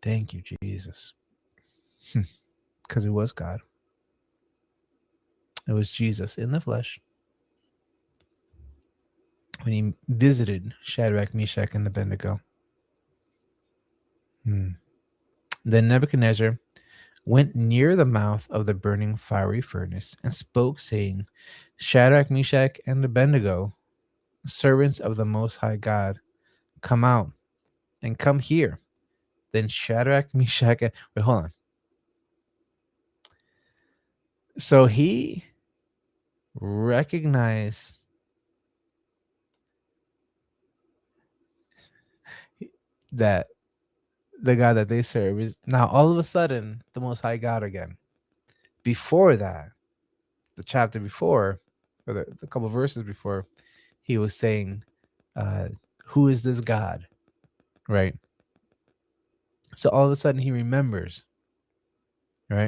Thank you, Jesus. Because it was God. It was Jesus in the flesh when he visited Shadrach, Meshach, and Abednego. Then Nebuchadnezzar went near the mouth of the burning fiery furnace and spoke, saying, Shadrach, Meshach, and Abednego, servants of the Most High God, come out and come here. Then Shadrach, Meshach, and... Wait, hold on. So he recognized that the God that they serve is now all of a sudden the Most High God again. Before that, the chapter before, or the couple verses before, he was saying, who is this God? Right? So all of a sudden he remembers, right?